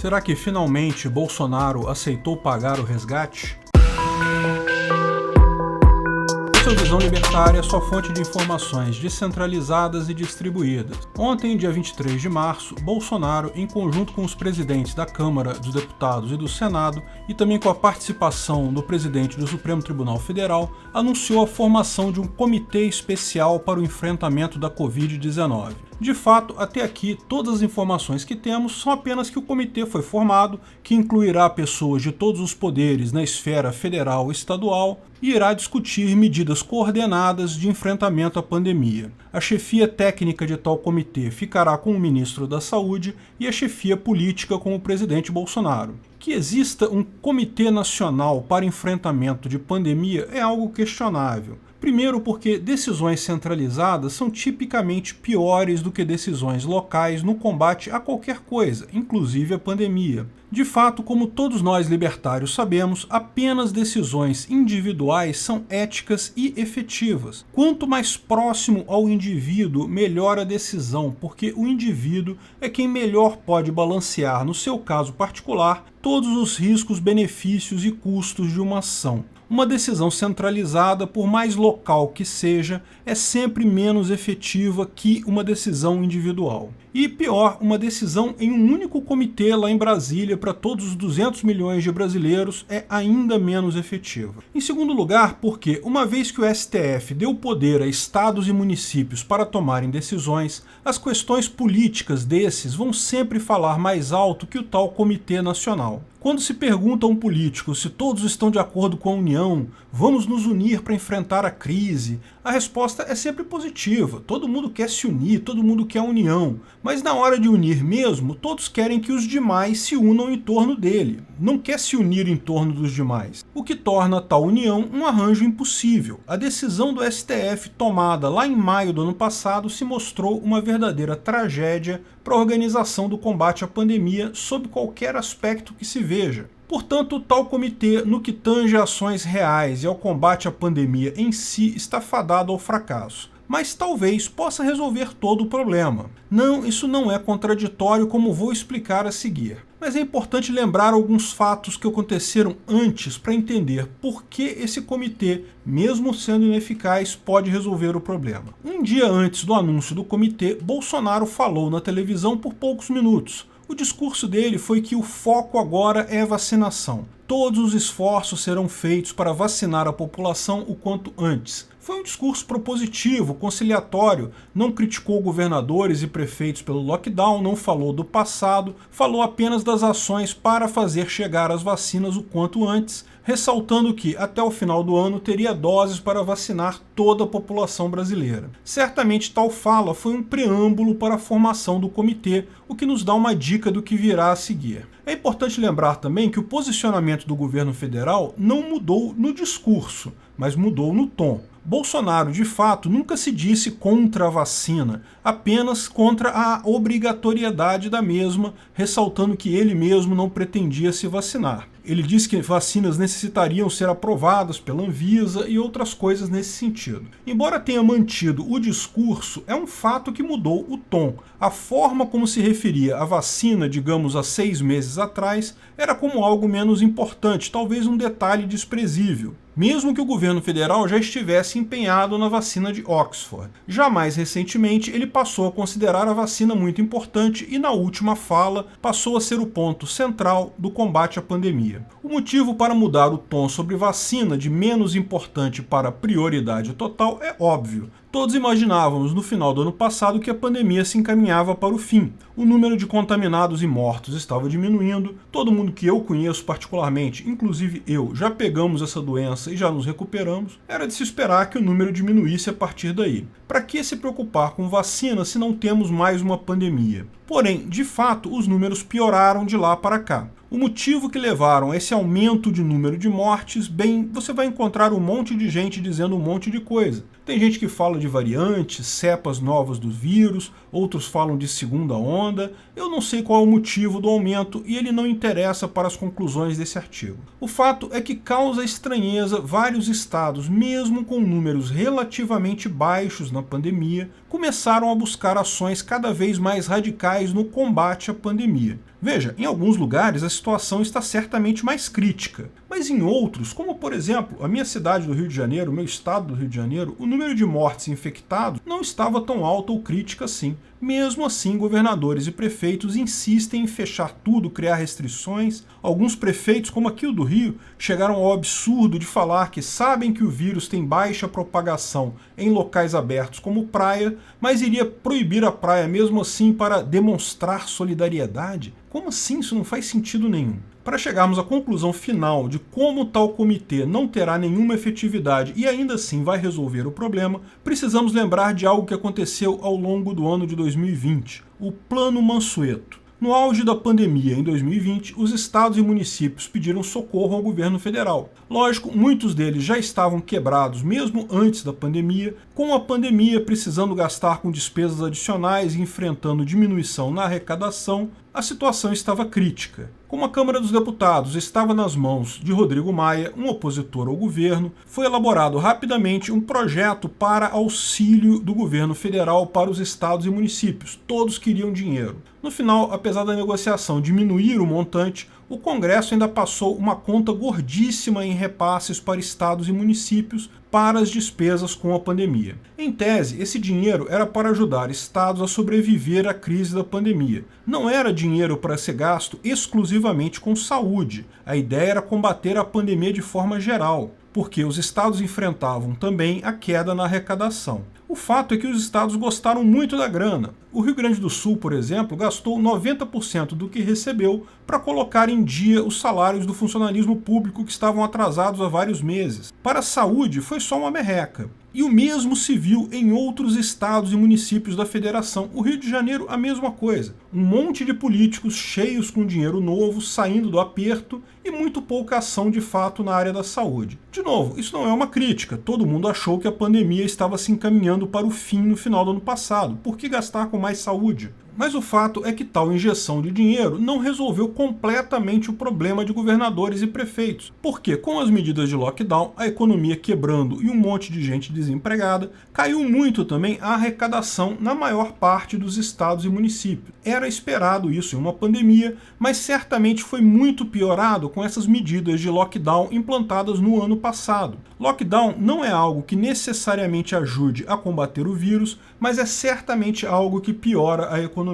Será que finalmente Bolsonaro aceitou pagar o resgate? Esse é o Visão Libertária, sua fonte de informações descentralizadas e distribuídas. Ontem, dia 23 de março, Bolsonaro, em conjunto com os presidentes da Câmara dos Deputados e do Senado, e também com a participação do presidente do Supremo Tribunal Federal, anunciou a formação de um comitê especial para o enfrentamento da Covid-19. De fato, até aqui, todas as informações que temos são apenas que o comitê foi formado, que incluirá pessoas de todos os poderes na esfera federal e estadual e irá discutir medidas coordenadas de enfrentamento à pandemia. A chefia técnica de tal comitê ficará com o ministro da Saúde e a chefia política com o presidente Bolsonaro. Que exista um comitê nacional para enfrentamento de pandemia é algo questionável. Primeiro porque decisões centralizadas são tipicamente piores do que decisões locais no combate a qualquer coisa, inclusive a pandemia. De fato, como todos nós libertários sabemos, apenas decisões individuais são éticas e efetivas. Quanto mais próximo ao indivíduo, melhor a decisão, porque o indivíduo é quem melhor pode balancear, no seu caso particular, todos os riscos, benefícios e custos de uma ação. Uma decisão centralizada, por mais local que seja, é sempre menos efetiva que uma decisão individual. E pior, uma decisão em um único comitê lá em Brasília para todos os 200 milhões de brasileiros é ainda menos efetiva. Em segundo lugar, porque uma vez que o STF deu poder a estados e municípios para tomarem decisões, as questões políticas desses vão sempre falar mais alto que o tal comitê nacional. Quando se pergunta a um político se todos estão de acordo com a União, vamos nos unir para enfrentar a crise, a resposta é sempre positiva. Todo mundo quer se unir, todo mundo quer a união. Mas na hora de unir mesmo, todos querem que os demais se unam em torno dele. Não quer se unir em torno dos demais. O que torna tal união um arranjo impossível. A decisão do STF tomada lá em maio do ano passado se mostrou uma verdadeira tragédia para a organização do combate à pandemia sob qualquer aspecto que se veja. Portanto, tal comitê, no que tange a ações reais e ao combate à pandemia em si, está fadado ao fracasso. Mas talvez possa resolver todo o problema. Não, isso não é contraditório, como vou explicar a seguir. Mas é importante lembrar alguns fatos que aconteceram antes para entender por que esse comitê, mesmo sendo ineficaz, pode resolver o problema. Um dia antes do anúncio do comitê, Bolsonaro falou na televisão por poucos minutos. O discurso dele foi que o foco agora é a vacinação. Todos os esforços serão feitos para vacinar a população o quanto antes. Foi um discurso propositivo, conciliatório, não criticou governadores e prefeitos pelo lockdown, não falou do passado, falou apenas das ações para fazer chegar as vacinas o quanto antes, ressaltando que até o final do ano teria doses para vacinar toda a população brasileira. Certamente tal fala foi um preâmbulo para a formação do comitê, o que nos dá uma dica do que virá a seguir. É importante lembrar também que o posicionamento do governo federal não mudou no discurso, mas mudou no tom. Bolsonaro, de fato, nunca se disse contra a vacina, apenas contra a obrigatoriedade da mesma, ressaltando que ele mesmo não pretendia se vacinar. Ele disse que vacinas necessitariam ser aprovadas pela Anvisa e outras coisas nesse sentido. Embora tenha mantido o discurso, é um fato que mudou o tom. A forma como se referia à vacina, digamos, há 6 meses atrás, era como algo menos importante, talvez um detalhe desprezível, mesmo que o governo federal já estivesse empenhado na vacina de Oxford. Já mais recentemente, ele passou a considerar a vacina muito importante e, na última fala, passou a ser o ponto central do combate à pandemia. O motivo para mudar o tom sobre vacina de menos importante para prioridade total é óbvio. Todos imaginávamos no final do ano passado que a pandemia se encaminhava para o fim. O número de contaminados e mortos estava diminuindo, todo mundo que eu conheço particularmente, inclusive eu, já pegamos essa doença e já nos recuperamos, era de se esperar que o número diminuísse a partir daí. Para que se preocupar com vacina se não temos mais uma pandemia? Porém, de fato, os números pioraram de lá para cá. O motivo que levaram a esse aumento de número de mortes, bem, você vai encontrar um monte de gente dizendo um monte de coisa. Tem gente que fala de variantes, cepas novas do vírus, outros falam de segunda onda. Eu não sei qual é o motivo do aumento e ele não interessa para as conclusões desse artigo. O fato é que causa estranheza vários estados, mesmo com números relativamente baixos na pandemia, começaram a buscar ações cada vez mais radicais no combate à pandemia. Veja, em alguns lugares a situação está certamente mais crítica, mas em outros, como por exemplo a minha cidade do Rio de Janeiro, o meu estado do Rio de Janeiro, o número de mortes e infectados não estava tão alto ou crítico assim. Mesmo assim, governadores e prefeitos insistem em fechar tudo, criar restrições. Alguns prefeitos, como aqui o do Rio, chegaram ao absurdo de falar que sabem que o vírus tem baixa propagação em locais abertos como praia, mas iria proibir a praia mesmo assim para demonstrar solidariedade? Como assim? Isso não faz sentido nenhum. Para chegarmos à conclusão final de como tal comitê não terá nenhuma efetividade e ainda assim vai resolver o problema, precisamos lembrar de algo que aconteceu ao longo do ano de 2020, o Plano Mansueto. No auge da pandemia, em 2020, os estados e municípios pediram socorro ao governo federal. Lógico, muitos deles já estavam quebrados mesmo antes da pandemia, com a pandemia precisando gastar com despesas adicionais e enfrentando diminuição na arrecadação, a situação estava crítica. Como a Câmara dos Deputados estava nas mãos de Rodrigo Maia, um opositor ao governo, foi elaborado rapidamente um projeto para auxílio do governo federal para os estados e municípios. Todos queriam dinheiro. No final, apesar da negociação diminuir o montante, o Congresso ainda passou uma conta gordíssima em repasses para estados e municípios para as despesas com a pandemia. Em tese, esse dinheiro era para ajudar estados a sobreviver à crise da pandemia. Não era dinheiro para ser gasto exclusivamente com saúde. A ideia era combater a pandemia de forma geral, porque os estados enfrentavam também a queda na arrecadação. O fato é que os estados gostaram muito da grana. O Rio Grande do Sul, por exemplo, gastou 90% do que recebeu para colocar em dia os salários do funcionalismo público que estavam atrasados há vários meses. Para a saúde, foi só uma merreca. E o mesmo se viu em outros estados e municípios da federação. O Rio de Janeiro, a mesma coisa. Um monte de políticos cheios com dinheiro novo, saindo do aperto e muito pouca ação de fato na área da saúde. De novo, isso não é uma crítica. Todo mundo achou que a pandemia estava se encaminhando para o fim no final do ano passado. Por que gastar com mais saúde? Mas o fato é que tal injeção de dinheiro não resolveu completamente o problema de governadores e prefeitos, porque com as medidas de lockdown, a economia quebrando e um monte de gente desempregada, caiu muito também a arrecadação na maior parte dos estados e municípios. Era esperado isso em uma pandemia, mas certamente foi muito piorado com essas medidas de lockdown implantadas no ano passado. Lockdown não é algo que necessariamente ajude a combater o vírus, mas é certamente algo que piora a economia.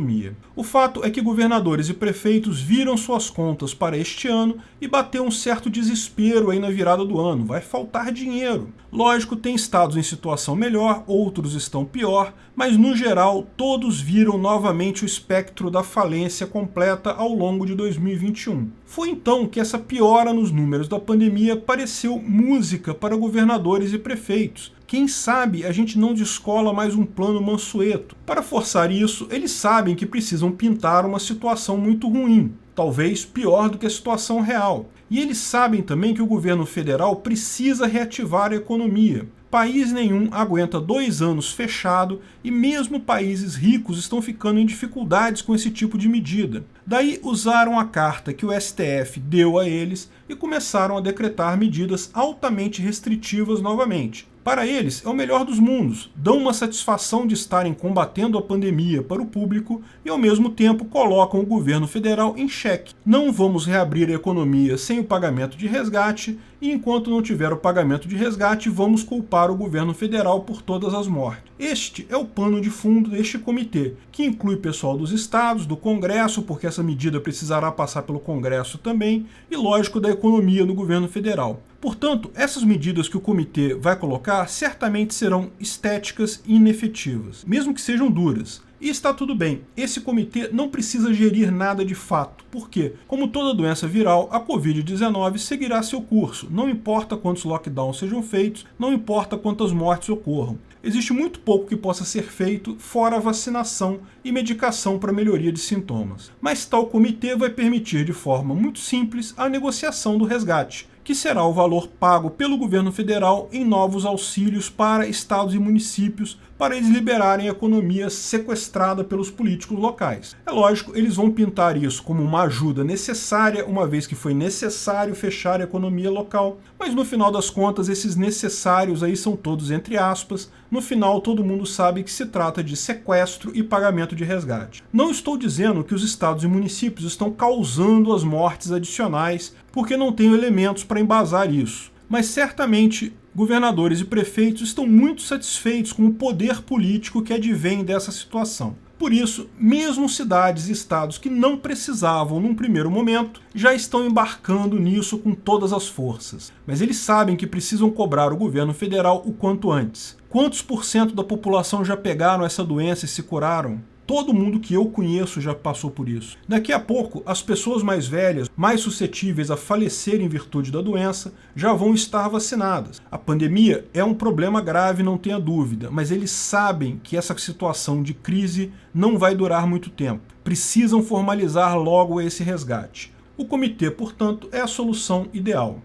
O fato é que governadores e prefeitos viram suas contas para este ano e bateu um certo desespero aí na virada do ano. Vai faltar dinheiro. Lógico, tem estados em situação melhor, outros estão pior, mas no geral todos viram novamente o espectro da falência completa ao longo de 2021. Foi então que essa piora nos números da pandemia pareceu música para governadores e prefeitos. Quem sabe a gente não descola mais um plano Mansueto. Para forçar isso, eles sabem que precisam pintar uma situação muito ruim, talvez pior do que a situação real. E eles sabem também que o governo federal precisa reativar a economia. País nenhum aguenta 2 anos fechado e mesmo países ricos estão ficando em dificuldades com esse tipo de medida. Daí usaram a carta que o STF deu a eles e começaram a decretar medidas altamente restritivas novamente. Para eles, é o melhor dos mundos. Dão uma satisfação de estarem combatendo a pandemia para o público e, ao mesmo tempo, colocam o governo federal em xeque. Não vamos reabrir a economia sem o pagamento de resgate e, enquanto não tiver o pagamento de resgate, vamos culpar o governo federal por todas as mortes. Este é o pano de fundo deste comitê, que inclui pessoal dos estados, do Congresso, porque essa medida precisará passar pelo Congresso também, e, lógico, da economia do governo federal. Portanto, essas medidas que o comitê vai colocar certamente serão estéticas e inefetivas, mesmo que sejam duras. E está tudo bem, esse comitê não precisa gerir nada de fato, porque, como toda doença viral, a Covid-19 seguirá seu curso, não importa quantos lockdowns sejam feitos, não importa quantas mortes ocorram. Existe muito pouco que possa ser feito fora a vacinação e medicação para melhoria de sintomas. Mas tal comitê vai permitir de forma muito simples a negociação do resgate. que será o valor pago pelo governo federal em novos auxílios para estados e municípios para eles liberarem a economia sequestrada pelos políticos locais. É lógico, eles vão pintar isso como uma ajuda necessária, uma vez que foi necessário fechar a economia local, mas no final das contas esses necessários aí são todos entre aspas, no final todo mundo sabe que se trata de sequestro e pagamento de resgate. Não estou dizendo que os estados e municípios estão causando as mortes adicionais, porque não tenho elementos para embasar isso, mas certamente governadores e prefeitos estão muito satisfeitos com o poder político que advém dessa situação. Por isso, mesmo cidades e estados que não precisavam num primeiro momento, já estão embarcando nisso com todas as forças. Mas eles sabem que precisam cobrar o governo federal o quanto antes. Quantos % da população já pegaram essa doença e se curaram? Todo mundo que eu conheço já passou por isso. Daqui a pouco, as pessoas mais velhas, mais suscetíveis a falecer em virtude da doença, já vão estar vacinadas. A pandemia é um problema grave, não tenha dúvida, mas eles sabem que essa situação de crise não vai durar muito tempo. Precisam formalizar logo esse resgate. O comitê, portanto, é a solução ideal.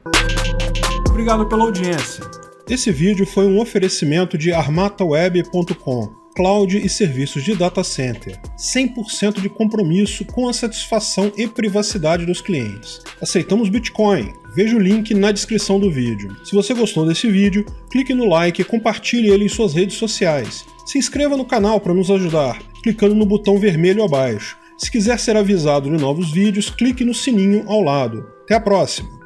Obrigado pela audiência. Esse vídeo foi um oferecimento de armataweb.com. Cloud e serviços de data center, 100% de compromisso com a satisfação e privacidade dos clientes. Aceitamos Bitcoin, veja o link na descrição do vídeo. Se você gostou desse vídeo, clique no like e compartilhe ele em suas redes sociais. Se inscreva no canal para nos ajudar, clicando no botão vermelho abaixo. Se quiser ser avisado de novos vídeos, clique no sininho ao lado. Até a próxima!